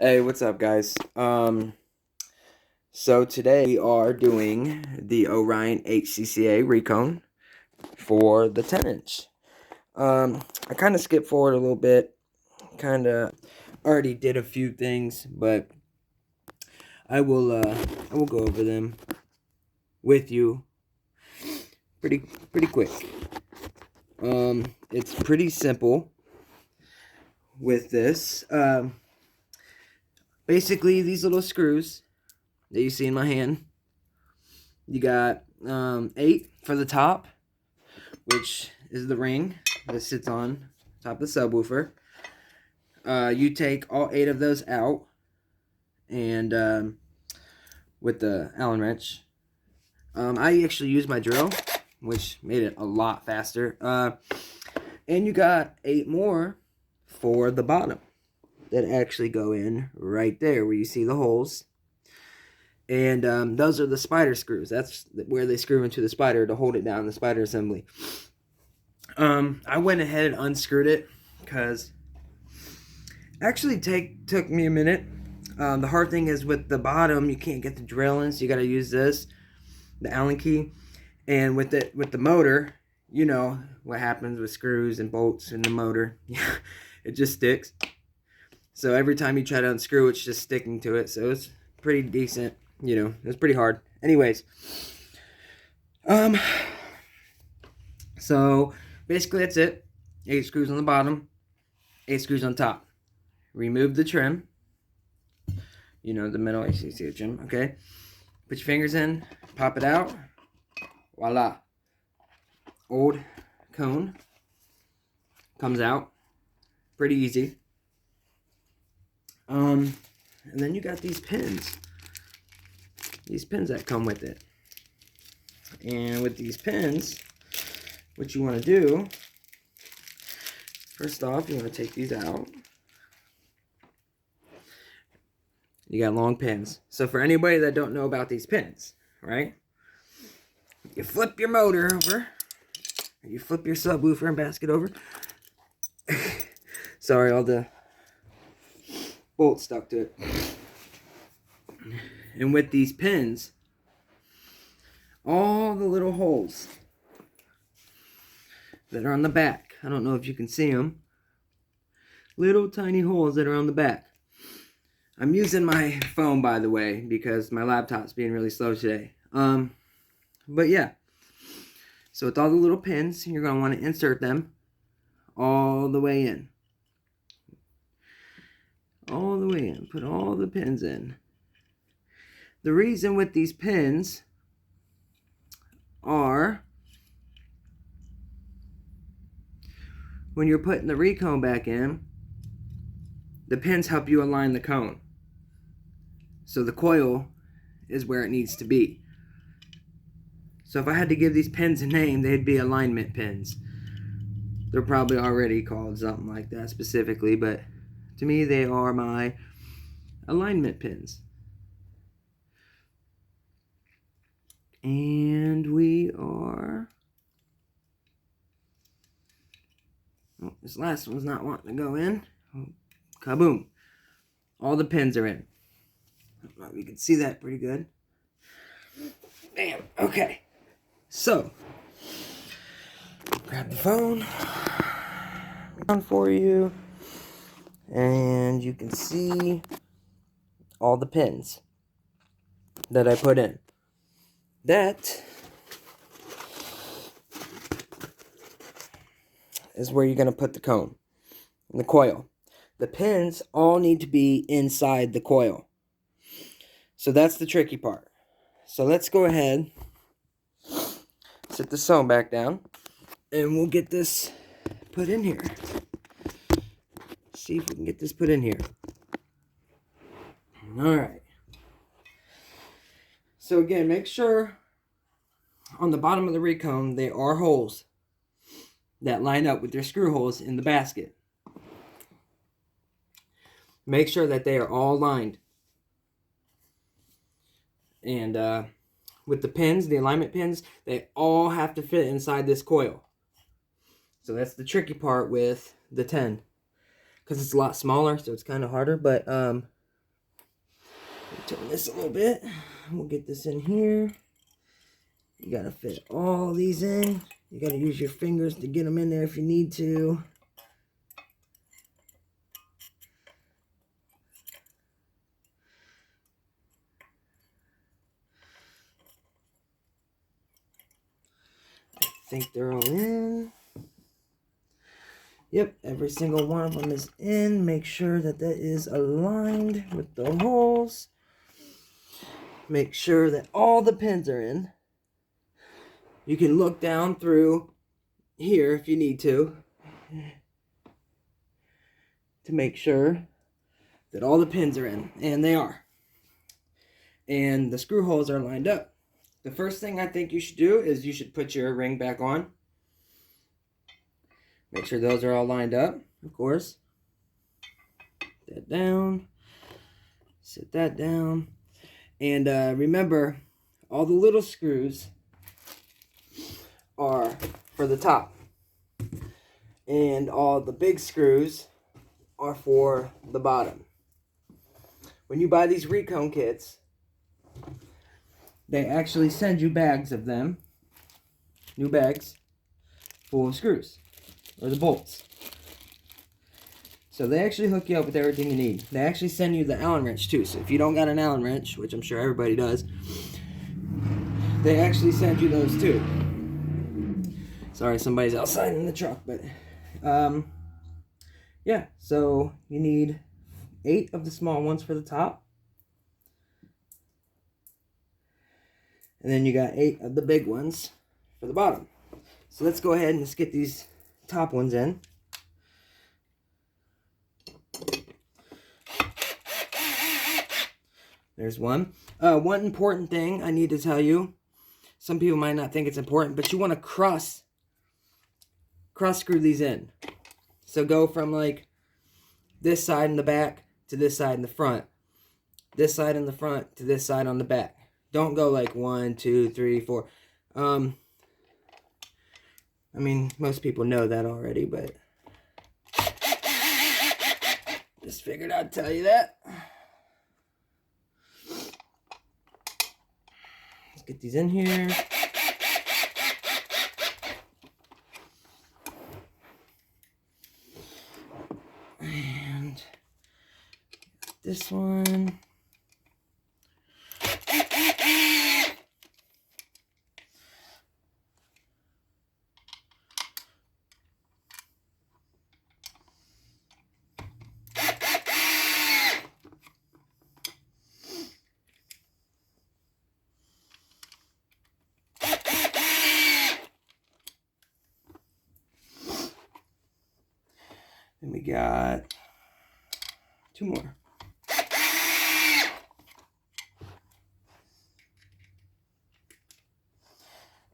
Hey, what's up, guys? So today we are doing the Orion Hcca Recone for the 10-inch. I kind of skipped forward a little bit, kind of already did a few things, but I will go over them with you pretty quick. It's pretty simple with this. Basically, these little screws that you see in my hand. You got 8 for the top, which is the ring that sits on top of the subwoofer. You take all 8 of those out, and with the Allen wrench. I actually used my drill, which made it a lot faster. And you got 8 more for the bottom that actually go in right there where you see the holes. And those are the spider screws. That's where they screw into the spider to hold it down, the spider assembly. I went ahead and unscrewed it because actually took me a minute. The hard thing is with the bottom, you can't get the drill in, so you got to use this, the Allen key. And with the motor, you know what happens with screws and bolts in the motor. It just sticks. So every time you try to unscrew, it's just sticking to it. So it's pretty decent. You know, it was pretty hard. Anyways, so basically that's it. 8 screws on the bottom, 8 screws on top. Remove the trim. You know, the metal HCC trim, okay? Put your fingers in, pop it out. Voila. Old cone comes out. Pretty easy. And then you got these pins. These pins that come with it. And with these pins, what you want to do, first off, you want to take these out. You got long pins. So for anybody that don't know about these pins, right? You flip your motor over. You flip your subwoofer and basket over. Sorry, all the bolts stuck to it. And with these pins, all the little holes that are on the back, I don't know if you can see them, little tiny holes that are on the back. I'm using my phone, by the way, because my laptop's being really slow today. But yeah, so with all the little pins, you're going to want to insert them all the way in. All the way in. Put all the pins in. The reason with these pins are when you're putting the Recone back in, the pins help you align the cone. So the coil is where it needs to be. So if I had to give these pins a name, they'd be alignment pins. They're probably already called something like that specifically, but to me they are my alignment pins. And we are... Oh, this last one's not wanting to go in. Oh, kaboom. All the pins are in. You can see that pretty good. Bam. Okay. So, grab the phone for you. And you can see all the pins that I put in. That is where you're going to put the cone and the coil. The pins all need to be inside the coil. So that's the tricky part. So let's go ahead, sit the sewn back down, and we'll get this put in here. See if we can get this put in here. Alright. So again, make sure on the bottom of the Recone there are holes that line up with your screw holes in the basket. Make sure that they are all lined. And with the pins, the alignment pins, they all have to fit inside this coil. So that's the tricky part with the 10. Because it's a lot smaller, so it's kind of harder. But Turn this a little bit. We'll get this in here. You gotta fit all these in. You gotta use your fingers to get them in there if you need to. I think they're all in. Yep, every single one of them is in. Make sure that that is aligned with the holes. Make sure that all the pins are in. You can look down through here if you need to make sure that all the pins are in, and they are. And the screw holes are lined up. The first thing I think you should do is you should put your ring back on. Make sure those are all lined up, of course. Put that down. Sit that down. And remember, all the little screws are for the top. And all the big screws are for the bottom. When you buy these Recone kits, they actually send you bags of them. New bags full of screws. Or the bolts. So they actually hook you up with everything you need. They actually send you the Allen wrench too. So if you don't got an Allen wrench, which I'm sure everybody does, they actually send you those too. Sorry, somebody's outside in the truck, but yeah. So you need 8 of the small ones for the top, and then you got 8 of the big ones for the bottom. So let's go ahead and just get these top ones in. There's one. One important thing I need to tell you. Some people might not think it's important, but you want to cross screw these in. So go from like this side in the back to this side in the front. This side in the front to this side on the back. Don't go like 1, 2, 3, 4. I mean, most people know that already, but just figured I'd tell you that. Let's get these in here. And this one. And we got 2 more.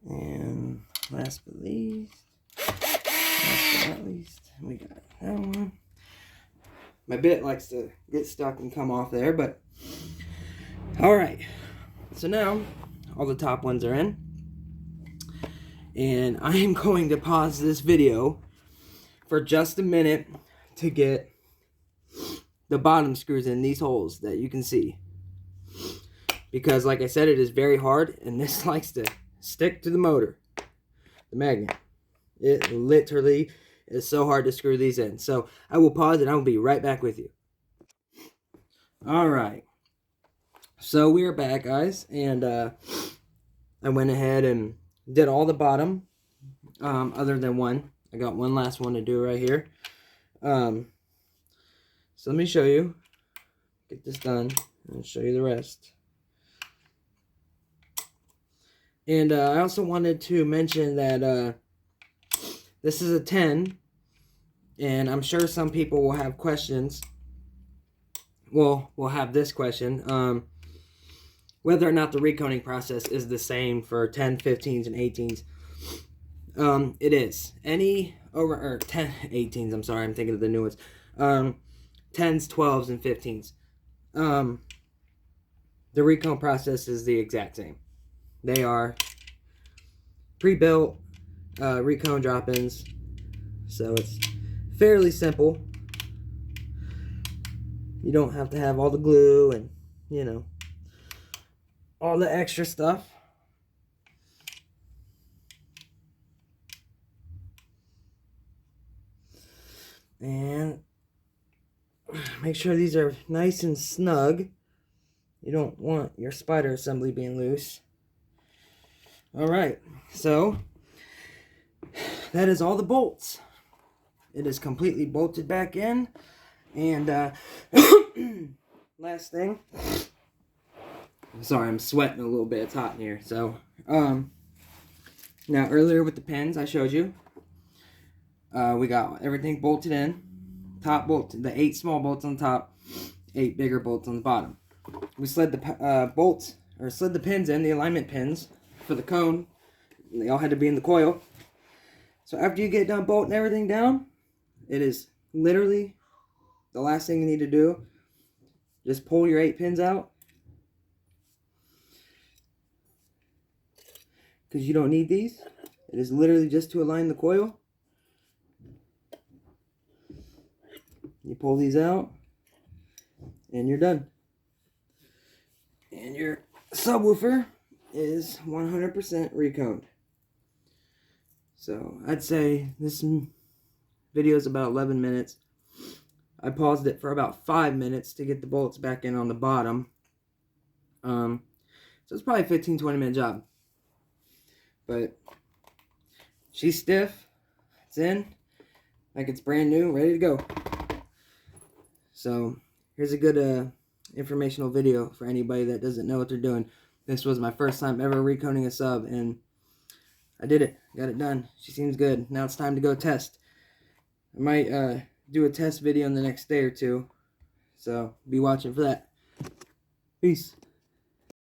And last but not least, we got that one. My bit likes to get stuck and come off there, but all right. So now all the top ones are in. And I am going to pause this video for just a minute to get the bottom screws in these holes that you can see. Because like I said, it is very hard, and this likes to stick to the motor, the magnet. It literally is so hard to screw these in. So I will pause and I will be right back with you. Alright. So we are back, guys, and I went ahead and did all the bottom, other than one. I got one last one to do right here. So let me show you. Get this done and show you the rest. And I also wanted to mention that this is a 10, and I'm sure some people will have questions. Well, we'll have this question. Whether or not the reconing process is the same for 10, 15s, and 18s. It is. Any over 10, 18s, I'm sorry, I'm thinking of the new ones. 10s, 12s, and 15s. The Recone process is the exact same. They are pre-built Recone drop-ins, so it's fairly simple. You don't have to have all the glue and, you know, all the extra stuff. And make sure these are nice and snug. You don't want your spider assembly being loose. Alright, so that is all the bolts. It is completely bolted back in. And last thing, sorry, I'm sweating a little bit. It's hot in here. So now earlier with the pins I showed you, we got everything bolted in. Top bolt, the 8 small bolts on top, 8 bigger bolts on the bottom. We slid the bolts, or slid the pins in, the alignment pins for the cone. They all had to be in the coil. So after you get done bolting everything down, it is literally the last thing you need to do. Just pull your 8 pins out, because you don't need these. It is literally just to align the coil. You pull these out, and you're done. And your subwoofer is 100% reconed. So I'd say this video is about 11 minutes. I paused it for about 5 minutes to get the bolts back in on the bottom. So it's probably a 15-20 minute job. But she's stiff. It's in. Like it's brand new, ready to go. So here's a good informational video for anybody that doesn't know what they're doing. This was my first time ever reconing a sub, and I did it. Got it done. She seems good. Now it's time to go test. I might do a test video in the next day or two. So be watching for that. Peace.